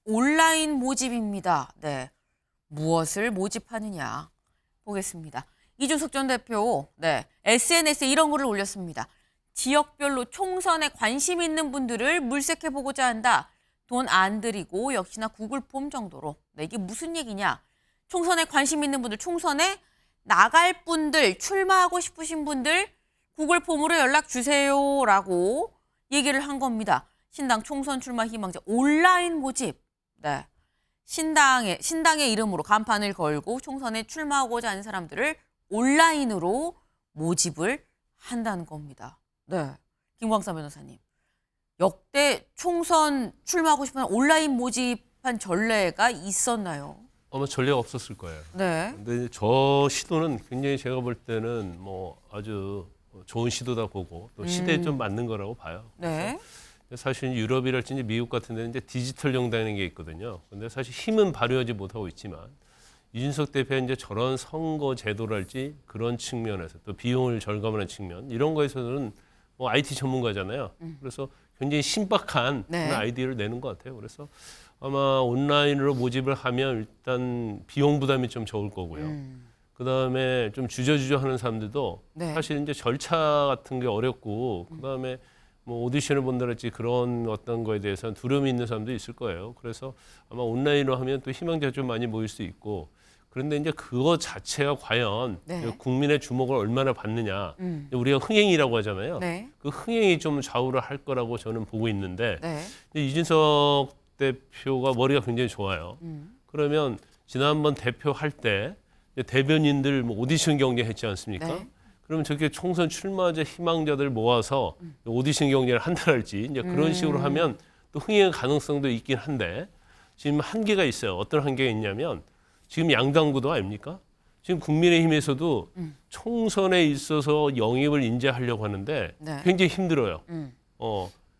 온라인 모집입니다. 네. 무엇을 모집하느냐 보겠습니다. 이준석 전 대표 SNS에 이런 글을 올렸습니다. 지역별로 총선에 관심 있는 분들을 물색해보고자 한다. 돈 안 들이고 역시나 구글 폼 정도로. 이게 무슨 얘기냐. 총선에 관심 있는 분들, 총선에 나갈 분들, 출마하고 싶으신 분들 구글 폼으로 연락 주세요라고 얘기를 한 겁니다. 신당 총선 출마 희망자 온라인 모집. 네. 신당의 이름으로 간판을 걸고 총선에 출마하고자 하는 사람들을 온라인으로 모집을 한다는 겁니다. 네. 김광삼 변호사님. 역대 총선 출마하고 싶은 온라인 모집한 전례가 있었나요? 아마 전례가 없었을 거예요. 네. 근데 저 시도는 굉장히 제가 볼 때는 뭐 아주 좋은 시도다 보고 또 시대에 좀 맞는 거라고 봐요. 네. 사실 유럽이랄지 미국 같은 데는 이제 디지털 정당이라는 게 있거든요. 근데 사실 힘은 발휘하지 못하고 있지만 이준석 대표의 이제 저런 선거 제도랄지 그런 측면에서 또 비용을 절감하는 측면 이런 거에서는 뭐 IT 전문가잖아요. 그래서 굉장히 신박한 그런 아이디어를 내는 것 같아요. 그래서 아마 온라인으로 모집을 하면 일단 비용 부담이 좀 적을 거고요. 그다음에 좀 주저주저 하는 사람들도 사실 이제 절차 같은 게 어렵고 그다음에 뭐 오디션을 본다랄지 그런 어떤 거에 대해서는 두려움이 있는 사람도 있을 거예요. 그래서 아마 온라인으로 하면 또 희망자가 좀 많이 모일 수 있고 그런데 이제 그거 자체가 과연 국민의 주목을 얼마나 받느냐. 우리가 흥행이라고 하잖아요. 그 흥행이 좀 좌우를 할 거라고 저는 보고 있는데 이준석 대표가 머리가 굉장히 좋아요. 그러면 지난번 대표할 때 대변인들 뭐 오디션 경쟁했지 않습니까? 그러면 저렇게 총선 출마자 희망자들 모아서 오디션 경쟁을 한다랄지 이제 그런 식으로 하면 또 흥행 가능성도 있긴 한데 지금 한계가 있어요. 어떤 한계가 있냐면 지금 양당구도 아닙니까? 지금 국민의힘에서도 총선에 있어서 영입을 인재하려고 하는데 굉장히 힘들어요.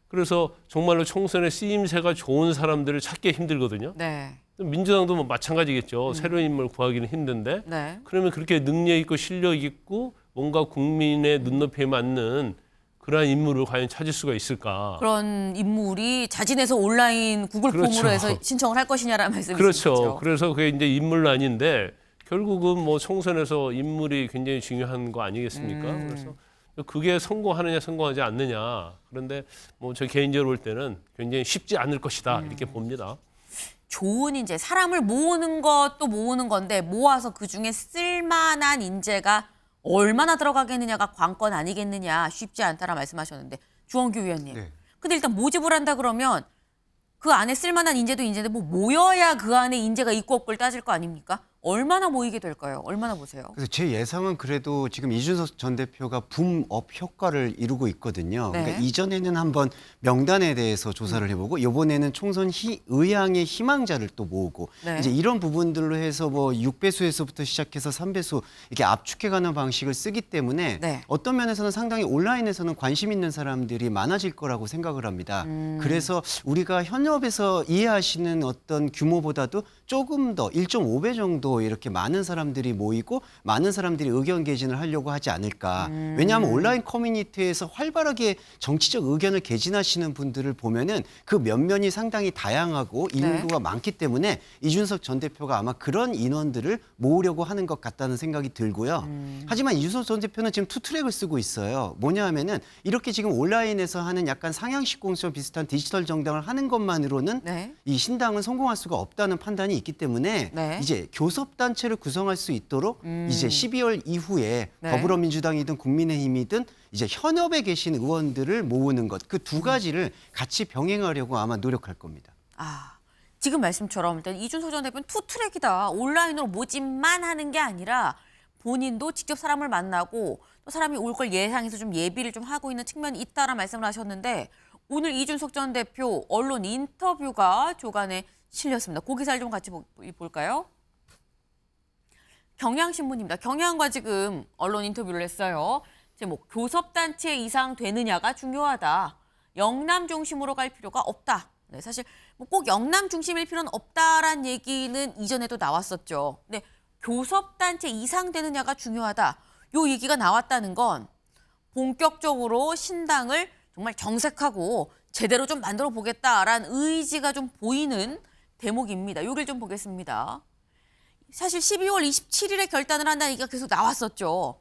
그래서 정말로 총선에 쓰임새가 좋은 사람들을 찾기 힘들거든요. 민주당도 뭐 마찬가지겠죠. 새로운 인물 구하기는 힘든데 그러면 그렇게 능력 있고 실력 있고 뭔가 국민의 눈높이에 맞는 그러한 인물을 과연 찾을 수가 있을까? 그런 인물이 자진해서 온라인 구글 폼으로 해서 신청을 할 것이냐라는 말씀이시죠. 그렇죠. 그래서 그게 이제 인물난인데 결국은 뭐 총선에서 인물이 굉장히 중요한 거 아니겠습니까? 그래서 그게 성공하느냐 성공하지 않느냐. 그런데 뭐 저 개인적으로 볼 때는 굉장히 쉽지 않을 것이다 이렇게 봅니다. 좋은 인재, 사람을 모으는 것도 모으는 건데 모아서 그중에 쓸만한 인재가 얼마나 들어가겠느냐가 관건 아니겠느냐. 쉽지 않다라 말씀하셨는데 주원규 위원님. 근데 일단 모집을 한다 그러면 그 안에 쓸만한 인재도 인재인데 뭐 모여야 그 안에 인재가 있고 없고를 따질 거 아닙니까? 얼마나 모이게 될까요? 얼마나 보세요? 그래서 제 예상은 그래도 지금 이준석 전 대표가 붐업 효과를 이루고 있거든요. 그러니까 이전에는 한번 명단에 대해서 조사를 해보고 이번에는 총선 의향의 희망자를 또 모으고 이제 이런 부분들로 해서 뭐 6배수에서부터 시작해서 3배수 이렇게 압축해가는 방식을 쓰기 때문에 어떤 면에서는 상당히 온라인에서는 관심 있는 사람들이 많아질 거라고 생각을 합니다. 그래서 우리가 현업에서 이해하시는 어떤 규모보다도 조금 더 1.5배 정도 이렇게 많은 사람들이 모이고 많은 사람들이 의견 개진을 하려고 하지 않을까. 왜냐하면 온라인 커뮤니티에서 활발하게 정치적 의견을 개진하시는 분들을 보면은 그 면면이 상당히 다양하고 인구가 많기 때문에 이준석 전 대표가 아마 그런 인원들을 모으려고 하는 것 같다는 생각이 들고요. 하지만 이준석 전 대표는 지금 투트랙을 쓰고 있어요. 뭐냐 하면은 이렇게 지금 온라인에서 하는 약간 상향식 공천 비슷한 디지털 정당을 하는 것만으로는 이 신당은 성공할 수가 없다는 판단이 있기 때문에 이제 교섭단체를 구성할 수 있도록 이제 12월 이후에 더불어민주당이든 국민의힘이든 이제 현업에 계신 의원들을 모으는 것 그 두 가지를 같이 병행하려고 아마 노력할 겁니다. 지금 말씀처럼 일단 이준석 전 대표는 투트랙이다. 온라인으로 모집만 하는 게 아니라 본인도 직접 사람을 만나고 또 사람이 올 걸 예상해서 좀 예비를 좀 하고 있는 측면이 있다라는 말씀을 하셨는데 오늘 이준석 전 대표 언론 인터뷰가 조간에 실렸습니다. 그 기사를 좀 같이 볼까요? 경향신문입니다. 경향과 지금 언론 인터뷰를 했어요. 제목, 교섭단체 이상 되느냐가 중요하다. 영남 중심으로 갈 필요가 없다. 사실 뭐 꼭 영남 중심일 필요는 없다란 얘기는 이전에도 나왔었죠. 근데 교섭단체 이상 되느냐가 중요하다. 요 얘기가 나왔다는 건 본격적으로 신당을 정말 정색하고 제대로 좀 만들어 보겠다라는 의지가 좀 보이는 대목입니다. 여기를 좀 보겠습니다. 사실 12월 27일에 결단을 한다는 얘기가 계속 나왔었죠.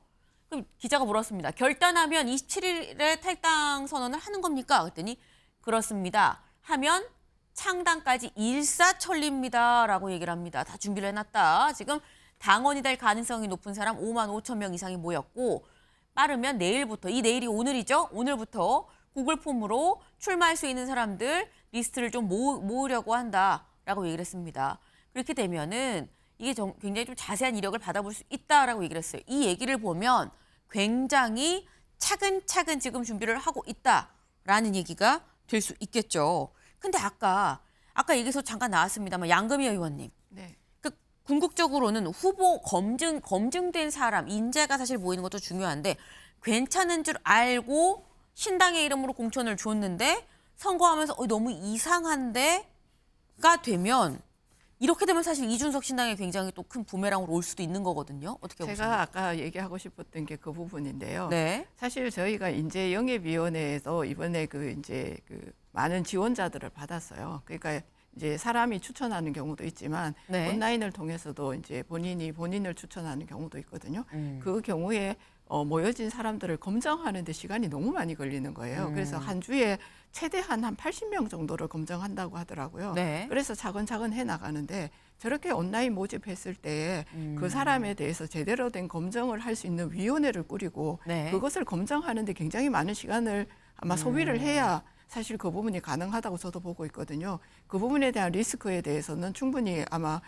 그럼 기자가 물었습니다. 결단하면 27일에 탈당 선언을 하는 겁니까? 그랬더니 그렇습니다. 하면 창당까지 일사천리입니다. 라고 얘기를 합니다. 다 준비를 해놨다. 지금 당원이 될 가능성이 높은 사람 5만 5천 명 이상이 모였고 빠르면 내일부터, 이 내일이 오늘이죠. 오늘부터 구글 폼으로 출마할 수 있는 사람들 리스트를 좀 모으려고 한다라고 얘기를 했습니다. 그렇게 되면은 이게 굉장히 좀 자세한 이력을 받아볼 수 있다라고 얘기를 했어요. 이 얘기를 보면 굉장히 차근차근 지금 준비를 하고 있다라는 얘기가 될 수 있겠죠. 근데 아까 얘기에서 잠깐 나왔습니다만 양금희 의원님. 네. 그 궁극적으로는 후보 검증된 사람, 인재가 사실 모이는 것도 중요한데 괜찮은 줄 알고 신당의 이름으로 공천을 줬는데 선거하면서 너무 이상한데가 되면 이렇게 되면 사실 이준석 신당에 굉장히 또 큰 부메랑으로 올 수도 있는 거거든요. 어떻게 보십니까? 제가 아까 얘기하고 싶었던 게 그 부분인데요. 네. 사실 저희가 인재영입위원회에서 이번에 그 많은 지원자들을 받았어요. 그러니까 이제 사람이 추천하는 경우도 있지만 네. 온라인을 통해서도 이제 본인을 추천하는 경우도 있거든요. 그 경우에 모여진 사람들을 검증하는 데 시간이 너무 많이 걸리는 거예요. 그래서 한 주에 최대한 한 80명 정도를 검증한다고 하더라고요. 네. 그래서 차근차근 해 나가는데 저렇게 온라인 모집했을 때에 그 사람에 대해서 제대로 된 검증을 할 수 있는 위원회를 꾸리고 네. 그것을 검증하는데 굉장히 많은 시간을 아마 소비를 해야 사실 그 부분이 가능하다고 저도 보고 있거든요. 그 부분에 대한 리스크에 대해서는 충분히 아마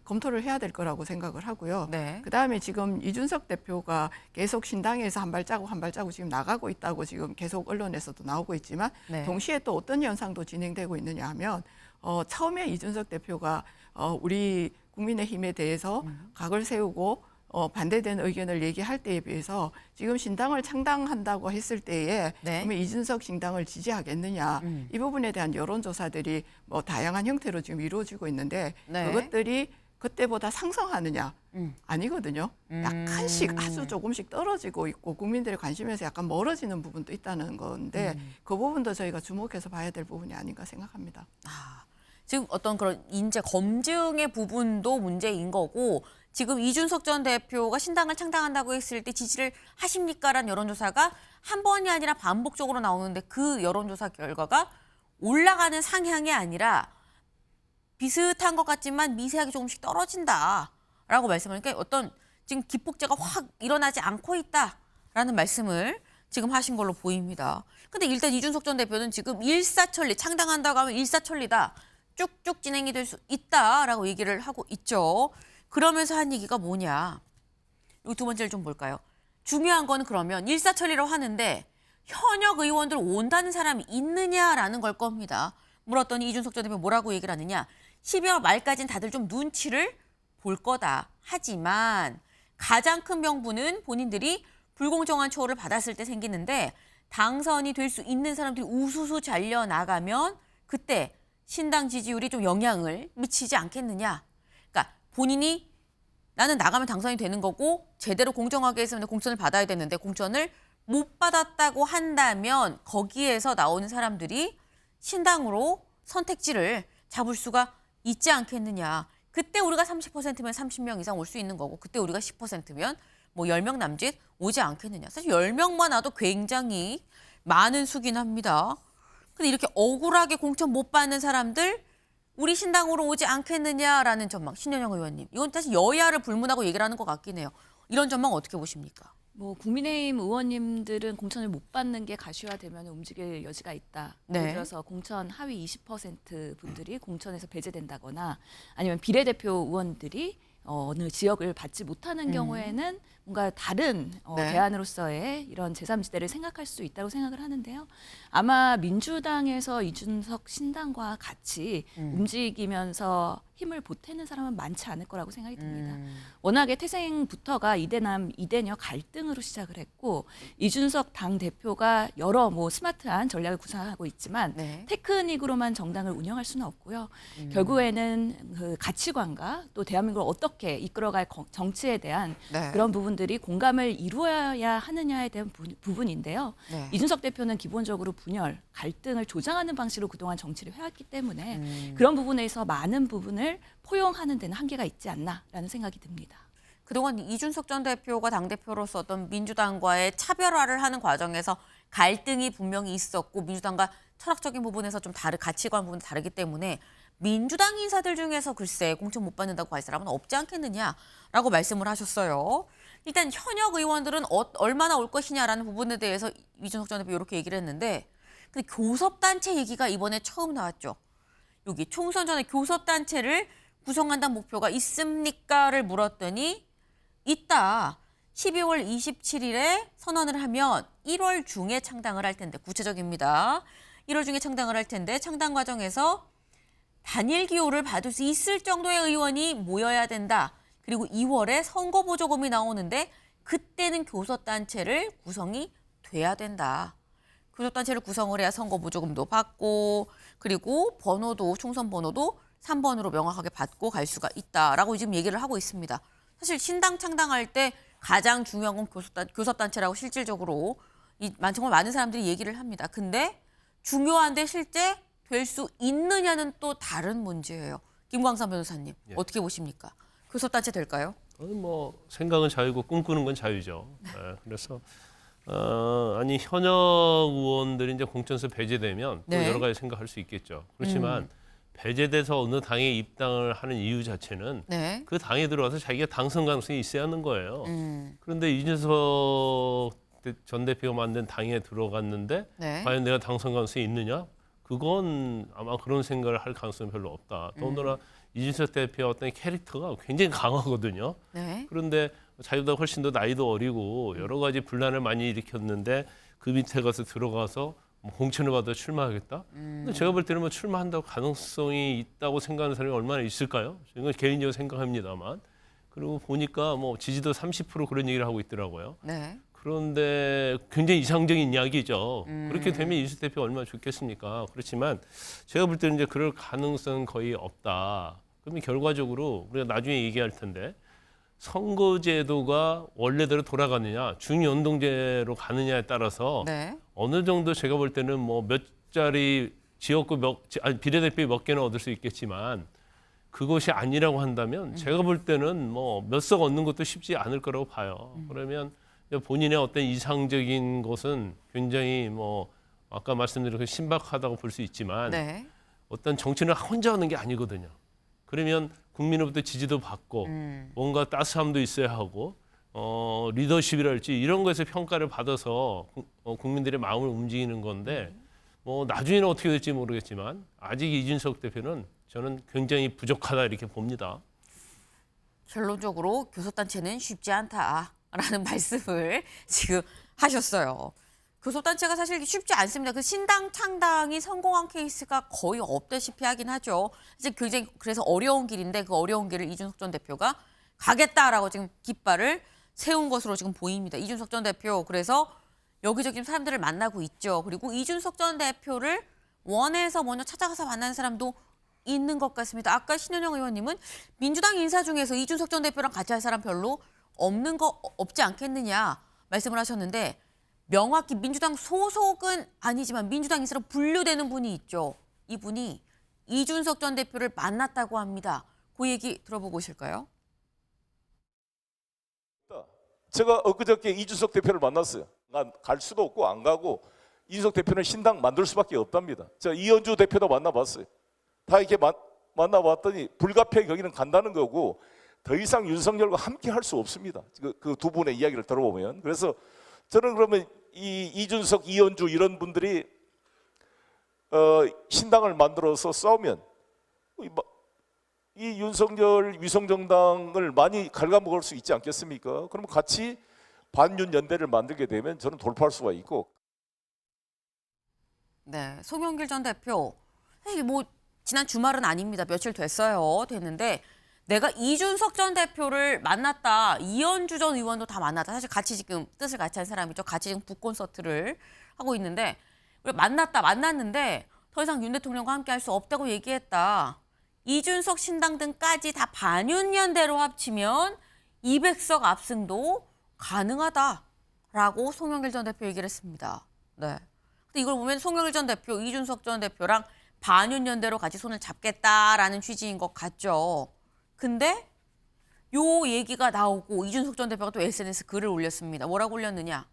검토를 해야 될 거라고 생각을 하고요. 네. 그다음에 지금 이준석 대표가 계속 신당에서 한 발자국 지금 나가고 있다고 지금 계속 언론에서도 나오고 있지만 네. 동시에 또 어떤 현상도 진행되고 있느냐 하면 처음에 이준석 대표가 우리 국민의힘에 대해서 각을 세우고 반대되는 의견을 얘기할 때에 비해서 지금 신당을 창당한다고 했을 때에 네. 그러면 이준석 신당을 지지하겠느냐 이 부분에 대한 여론조사들이 뭐 다양한 형태로 지금 이루어지고 있는데 네. 그것들이 그때보다 상승하느냐 아니거든요. 약간씩 아주 조금씩 떨어지고 있고 국민들의 관심에서 약간 멀어지는 부분도 있다는 건데 그 부분도 저희가 주목해서 봐야 될 부분이 아닌가 생각합니다. 지금 어떤 그런 인재 검증의 부분도 문제인 거고 지금 이준석 전 대표가 신당을 창당한다고 했을 때 지지를 하십니까라는 여론조사가 한 번이 아니라 반복적으로 나오는데 그 여론조사 결과가 올라가는 상향이 아니라 비슷한 것 같지만 미세하게 조금씩 떨어진다라고 말씀하니까 어떤 지금 기폭제가 확 일어나지 않고 있다라는 말씀을 지금 하신 걸로 보입니다. 근데 일단 이준석 전 대표는 지금 일사천리 창당한다고 하면 일사천리다. 쭉쭉 진행이 될 수 있다라고 얘기를 하고 있죠. 그러면서 한 얘기가 뭐냐. 이 두 번째를 좀 볼까요. 중요한 거는 그러면 일사천리로 하는데 현역 의원들 온다는 사람이 있느냐라는 걸 겁니다. 물었더니 이준석 전 대표 뭐라고 얘기를 하느냐. 12월 말까지는 다들 좀 눈치를 볼 거다. 하지만 가장 큰 명분은 본인들이 불공정한 처우를 받았을 때 생기는데 당선이 될 수 있는 사람들이 우수수 잘려나가면 그때 신당 지지율이 좀 영향을 미치지 않겠느냐. 그러니까 본인이 나는 나가면 당선이 되는 거고 제대로 공정하게 했으면 공천을 받아야 되는데 공천을 못 받았다고 한다면 거기에서 나오는 사람들이 신당으로 선택지를 잡을 수가 있지 않겠느냐. 그때 우리가 30%면 30명 이상 올 수 있는 거고 그때 우리가 10%면 뭐 10명 남짓 오지 않겠느냐. 사실 10명만 와도 굉장히 많은 수긴 합니다. 근데 이렇게 억울하게 공천 못 받는 사람들 우리 신당으로 오지 않겠느냐라는 전망. 신현영 의원님. 이건 사실 여야를 불문하고 얘기를 하는 것 같긴 해요. 이런 전망 어떻게 보십니까? 뭐 국민의힘 의원님들은 공천을 못 받는 게 가시화되면 움직일 여지가 있다. 네. 예를 들어서 공천 하위 20% 분들이 공천에서 배제된다거나 아니면 비례대표 의원들이 어느 지역을 받지 못하는 경우에는 뭔가 다른 네. 대안으로서의 이런 제3지대를 생각할 수 있다고 생각을 하는데요. 아마 민주당에서 이준석 신당과 같이 움직이면서 힘을 보태는 사람은 많지 않을 거라고 생각이 듭니다. 워낙에 태생부터가 이대남 이대녀 갈등으로 시작을 했고 이준석 당 대표가 여러 뭐 스마트한 전략을 구사하고 있지만 네. 테크닉으로만 정당을 운영할 수는 없고요. 결국에는 그 가치관과 또 대한민국을 어떻게 이끌어갈 정치에 대한 네. 그런 부분들이 공감을 이루어야 하느냐에 대한 부분인데요. 네. 이준석 대표는 기본적으로 분열, 갈등을 조장하는 방식으로 그동안 정치를 해왔기 때문에 그런 부분에서 많은 부분을 포용하는 데는 한계가 있지 않나라는 생각이 듭니다. 그동안 이준석 전 대표가 당대표로서 어떤 민주당과의 차별화를 하는 과정에서 갈등이 분명히 있었고 민주당과 철학적인 부분에서 좀 가치관 부분이 다르기 때문에 민주당 인사들 중에서 글쎄 공천 못 받는다고 할 사람은 없지 않겠느냐라고 말씀을 하셨어요. 일단 현역 의원들은 얼마나 올 것이냐라는 부분에 대해서 이준석 전 대표 이렇게 얘기를 했는데 근데 교섭단체 얘기가 이번에 처음 나왔죠. 여기 총선 전에 교섭단체를 구성한다는 목표가 있습니까를 물었더니 있다. 12월 27일에 선언을 하면 1월 중에 창당을 할 텐데 구체적입니다. 1월 중에 창당을 할 텐데 창당 과정에서 단일 기호를 받을 수 있을 정도의 의원이 모여야 된다. 그리고 2월에 선거보조금이 나오는데 그때는 교섭단체를 구성이 돼야 된다. 교섭단체를 구성을 해야 선거보조금도 받고 그리고 번호도 총선 번호도 3번으로 명확하게 받고 갈 수가 있다라고 지금 얘기를 하고 있습니다. 사실 신당 창당할 때 가장 중요한 건 교섭단체라고 실질적으로 정말 많은 사람들이 얘기를 합니다. 근데 중요한데 실제 될 수 있느냐는 또 다른 문제예요. 김광삼 변호사님 예. 어떻게 보십니까? 교섭단체 될까요? 뭐 생각은 자유고 꿈꾸는 건 자유죠. 그래서 아니 현역 의원들이 이제 공천에서 배제되면 또 네. 여러 가지 생각할 수 있겠죠. 그렇지만 배제돼서 어느 당에 입당을 하는 이유 자체는 네. 그 당에 들어와서 자기가 당선 가능성이 있어야 하는 거예요. 그런데 이준석 전 대표가 만든 당에 들어갔는데 네. 과연 내가 당선 가능성이 있느냐? 그건 아마 그런 생각을 할 가능성이 별로 없다. 더군다나 이준석 대표의 어떤 캐릭터가 굉장히 강하거든요. 네. 그런데 자기보다 훨씬 더 나이도 어리고 여러 가지 분란을 많이 일으켰는데 그 밑에 가서 들어가서 뭐 공천을 받아 출마하겠다? 근데 제가 볼 때는 뭐 출마한다고 가능성이 있다고 생각하는 사람이 얼마나 있을까요? 이건 개인적으로 생각합니다만. 그리고 보니까 뭐 지지도 30% 그런 얘기를 하고 있더라고요. 네. 그런데 굉장히 이상적인 이야기죠. 그렇게 되면 이준석 대표가 얼마나 좋겠습니까? 그렇지만 제가 볼 때는 이제 그럴 가능성은 거의 없다. 그러면 결과적으로 우리가 나중에 얘기할 텐데 선거제도가 원래대로 돌아가느냐, 중연동제로 가느냐에 따라서 네. 어느 정도 제가 볼 때는 뭐 몇 자리 지역구 비례대표 몇 개는 얻을 수 있겠지만 그것이 아니라고 한다면 제가 볼 때는 뭐 몇 석 얻는 것도 쉽지 않을 거라고 봐요. 그러면 본인의 어떤 이상적인 것은 굉장히 뭐 아까 말씀드린 그 신박하다고 볼 수 있지만 네. 어떤 정치는 혼자 하는 게 아니거든요. 그러면 국민으로부터 지지도 받고 뭔가 따스함도 있어야 하고 리더십이랄지 이런 것에서 평가를 받아서 국민들의 마음을 움직이는 건데 뭐 나중에는 어떻게 될지 모르겠지만 아직 이준석 대표는 저는 굉장히 부족하다 이렇게 봅니다. 결론적으로 교섭단체는 쉽지 않다라는 말씀을 지금 하셨어요. 교섭단체가 사실 쉽지 않습니다. 그 신당 창당이 성공한 케이스가 거의 없다시피 하긴 하죠. 이제 굉장히 그래서 어려운 길인데 그 어려운 길을 이준석 전 대표가 가겠다라고 지금 깃발을 세운 것으로 지금 보입니다. 이준석 전 대표 그래서 여기저기 지금 사람들을 만나고 있죠. 그리고 이준석 전 대표를 원해서 먼저 찾아가서 만나는 사람도 있는 것 같습니다. 아까 신현영 의원님은 민주당 인사 중에서 이준석 전 대표랑 같이 할 사람 별로 없지 않겠느냐 말씀을 하셨는데 명확히 민주당 소속은 아니지만 민주당 인사로 분류되는 분이 있죠. 이분이 이준석 전 대표를 만났다고 합니다. 그 얘기 들어보고 오실까요? 제가 엊그저께 이준석 대표를 만났어요. 난 갈 수도 없고 안 가고 이준석 대표는 신당 만들 수밖에 없답니다. 제가 이현주 대표도 만나봤어요. 다 이렇게 만나봤더니 불가피하게 거기는 간다는 거고 더 이상 윤석열과 함께 할 수 없습니다. 그 두 분의 이야기를 들어보면. 그래서 저는 그러면 이 이준석, 이현주 이런 분들이 신당을 만들어서 싸우면 이 윤석열 위성정당을 많이 갉아먹을 수 있지 않겠습니까? 그러면 같이 반윤 연대를 만들게 되면 저는 돌파할 수가 있고. 네, 송영길 전 대표 사실 뭐 지난 주말은 아닙니다. 며칠 됐어요. 됐는데 내가 이준석 전 대표를 만났다. 이현주 전 의원도 다 만났다. 사실 같이 지금 뜻을 같이 한 사람이죠. 같이 지금 북콘서트를 하고 있는데 만났는데 더 이상 윤 대통령과 함께 할 수 없다고 얘기했다. 이준석 신당 등까지 다 반윤연대로 합치면 200석 압승도 가능하다라고 송영길 전 대표 얘기를 했습니다. 네. 근데 이걸 보면 송영길 전 대표, 이준석 전 대표랑 반윤연대로 같이 손을 잡겠다라는 취지인 것 같죠. 근데 요 얘기가 나오고 이준석 전 대표가 또 SNS 글을 올렸습니다. 뭐라고 올렸느냐?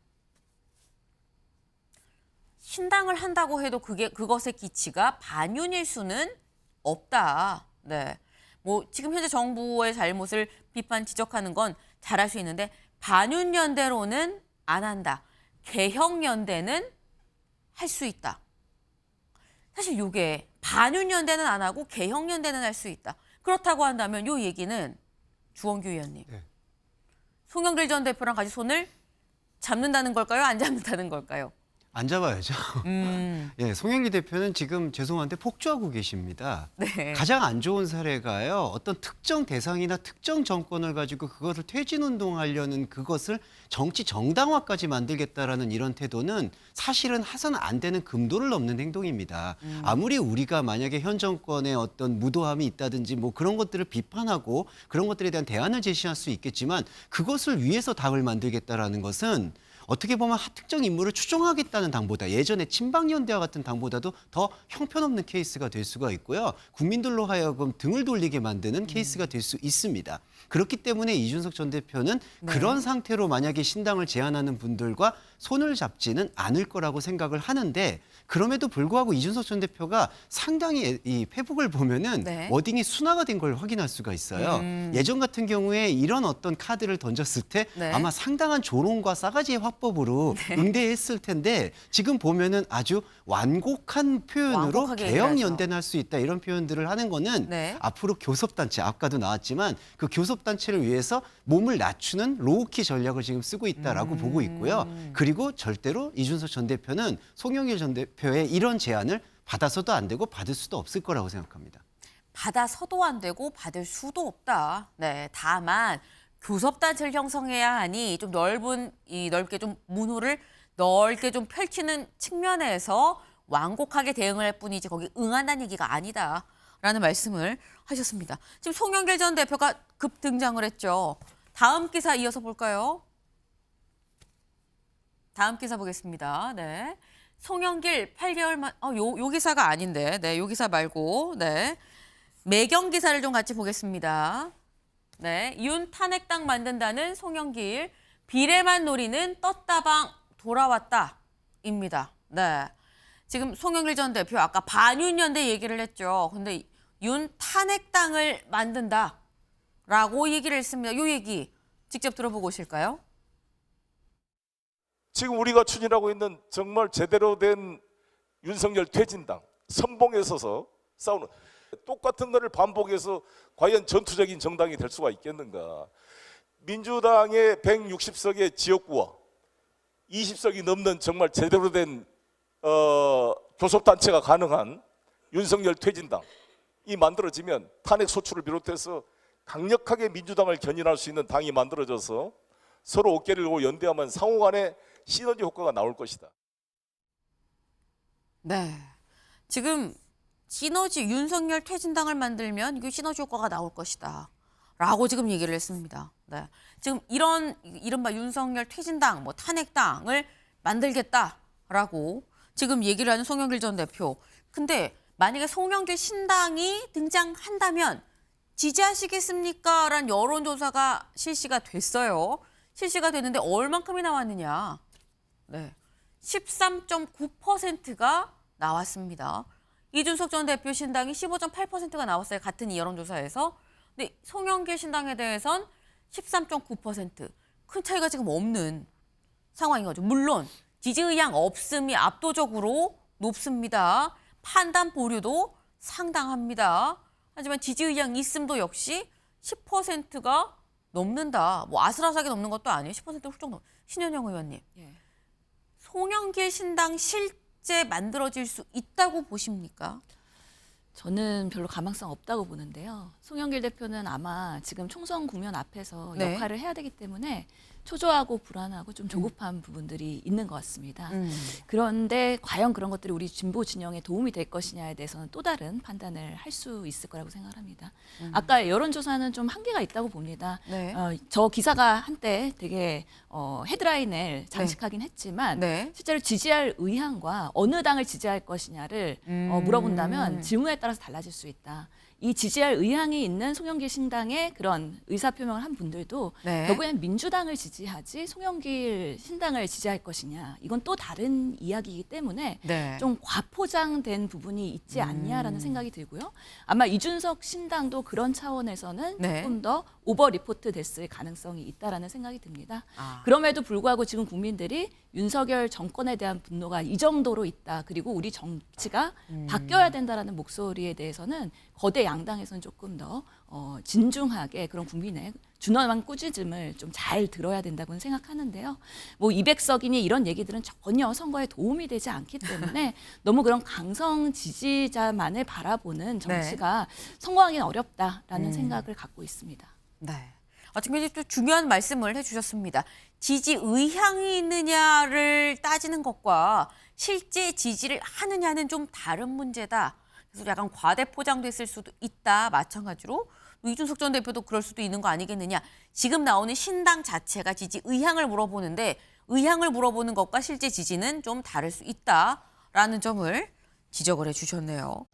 신당을 한다고 해도 그것의 기치가 반윤일 수는 없다. 네. 뭐 지금 현재 정부의 잘못을 비판 지적하는 건 잘할 수 있는데 반윤연대로는 안 한다. 개혁연대는 할 수 있다. 사실 이게 반윤연대는 안 하고 개혁연대는 할 수 있다. 그렇다고 한다면 이 얘기는 주원규 의원님. 네. 송영길 전 대표랑 같이 손을 잡는다는 걸까요? 안 잡는다는 걸까요? 안 잡아야죠. 예, 송영길 대표는 지금 죄송한데 폭주하고 계십니다. 네. 가장 안 좋은 사례가요. 어떤 특정 대상이나 특정 정권을 가지고 그것을 퇴진운동하려는 그것을 정치 정당화까지 만들겠다라는 이런 태도는 사실은 해서는 안 되는 금도를 넘는 행동입니다. 아무리 우리가 만약에 현 정권의 어떤 무도함이 있다든지 뭐 그런 것들을 비판하고 그런 것들에 대한 대안을 제시할 수 있겠지만 그것을 위해서 당을 만들겠다라는 것은 어떻게 보면 특정 인물을 추종하겠다는 당보다 예전에 친박연대와 같은 당보다도 더 형편없는 케이스가 될 수가 있고요. 국민들로 하여금 등을 돌리게 만드는 케이스가 될 수 있습니다. 그렇기 때문에 이준석 전 대표는 그런 상태로 만약에 신당을 제안하는 분들과 손을 잡지는 않을 거라고 생각을 하는데 그럼에도 불구하고 이준석 전 대표가 상당히 이 페북을 보면은 네. 워딩이 순화가 된 걸 확인할 수가 있어요. 예전 같은 경우에 이런 어떤 카드를 던졌을 때 네. 아마 상당한 조롱과 싸가지의 화법으로 응대했을 텐데 지금 보면은 아주 완곡한 표현으로 완곡하게 개혁연대는 할 수 있다 이런 표현들을 하는 거는 네. 앞으로 교섭단체 아까도 나왔지만 그 교섭단체를 위해서 몸을 낮추는 로우키 전략을 지금 쓰고 있다라고 보고 있고요. 그리고 절대로 이준석 전 대표는 송영길 전 대표의 이런 제안을 받아서도 안 되고 받을 수도 없을 거라고 생각합니다. 받아서도 안 되고 받을 수도 없다. 네, 다만 교섭단체를 형성해야 하니 좀 넓게 좀 문호를 넓게 좀 펼치는 측면에서 완곡하게 대응을 할 뿐이지 거기 응한다는 얘기가 아니다라는 말씀을 하셨습니다. 지금 송영길 전 대표가 급 등장을 했죠. 다음 기사 이어서 볼까요? 다음 기사 보겠습니다. 네. 송영길 8개월 만, 요 기사가 아닌데, 네, 요 기사 말고, 네. 매경 기사를 좀 같이 보겠습니다. 네, 윤 탄핵당 만든다는 송영길, 비례만 노리는 떴다방 돌아왔다입니다. 네. 지금 송영길 전 대표 아까 반윤연대 얘기를 했죠. 근데 윤 탄핵당을 만든다라고 얘기를 했습니다. 요 얘기 직접 들어보고 오실까요? 지금 우리가 추진하고 있는 정말 제대로 된 윤석열 퇴진당 선봉에 서서 싸우는 똑같은 것을 반복해서 과연 전투적인 정당이 될 수가 있겠는가. 민주당의 160석의 지역구와 20석이 넘는 정말 제대로 된 교섭단체가 가능한 윤석열 퇴진당이 만들어지면 탄핵 소추를 비롯해서 강력하게 민주당을 견인할 수 있는 당이 만들어져서 서로 어깨를 들고 연대하면 상호간에 시너지 효과가 나올 것이다. 네. 지금 윤석열 퇴진당을 만들면 이게 시너지 효과가 나올 것이다. 라고 지금 얘기를 했습니다. 네. 지금 이른바 윤석열 퇴진당, 뭐 탄핵당을 만들겠다라고 지금 얘기를 하는 송영길 전 대표. 근데 만약에 송영길 신당이 등장한다면 지지하시겠습니까? 라는 여론조사가 실시가 됐어요. 실시가 됐는데 얼만큼이 나왔느냐. 네. 13.9%가 나왔습니다. 이준석 전 대표 신당이 15.8%가 나왔어요. 같은 이 여론조사에서. 근데 송영길 신당에 대해선 13.9%. 큰 차이가 지금 없는 상황인 거죠. 물론 지지 의향 없음이 압도적으로 높습니다. 판단 보류도 상당합니다. 하지만 지지 의향 있음도 역시 10%가 넘는다. 뭐 아슬아슬하게 넘는 것도 아니에요. 10% 훌쩍 넘. 신현영 의원님. 예. 송영길 신당 실제 만들어질 수 있다고 보십니까? 저는 별로 가망성 없다고 보는데요. 송영길 대표는 아마 지금 총선 국면 앞에서 네. 역할을 해야 되기 때문에 초조하고 불안하고 좀 조급한 부분들이 있는 것 같습니다. 그런데 과연 그런 것들이 우리 진보 진영에 도움이 될 것이냐에 대해서는 또 다른 판단을 할 수 있을 거라고 생각합니다. 아까 여론조사는 좀 한계가 있다고 봅니다. 네. 저 기사가 한때 되게 헤드라인을 장식하긴 했지만 네. 실제로 지지할 의향과 어느 당을 지지할 것이냐를 물어본다면 질문에 따라서 달라질 수 있다. 이 지지할 의향이 있는 송영길 신당의 그런 의사표명을 한 분들도 네. 결국엔 민주당을 지지하지 송영길 신당을 지지할 것이냐. 이건 또 다른 이야기이기 때문에 네. 좀 과포장된 부분이 있지 않냐라는 생각이 들고요. 아마 이준석 신당도 그런 차원에서는 네. 조금 더 오버 리포트 됐을 가능성이 있다라는 생각이 듭니다. 아. 그럼에도 불구하고 지금 국민들이 윤석열 정권에 대한 분노가 이 정도로 있다. 그리고 우리 정치가 바뀌어야 된다라는 목소리에 대해서는 거대 양당에서는 조금 더 진중하게 그런 국민의 준엄한 꾸짖음을 좀 잘 들어야 된다고는 생각하는데요. 뭐 200석이니 이런 얘기들은 전혀 선거에 도움이 되지 않기 때문에 너무 그런 강성 지지자만을 바라보는 정치가 성공하기는 어렵다라는 생각을 갖고 있습니다. 네. 굉장히 또 중요한 말씀을 해주셨습니다. 지지 의향이 있느냐를 따지는 것과 실제 지지를 하느냐는 좀 다른 문제다. 그래서 약간 과대 포장됐을 수도 있다. 마찬가지로 이준석 전 대표도 그럴 수도 있는 거 아니겠느냐. 지금 나오는 신당 자체가 지지 의향을 물어보는데 의향을 물어보는 것과 실제 지지는 좀 다를 수 있다라는 점을 지적을 해주셨네요.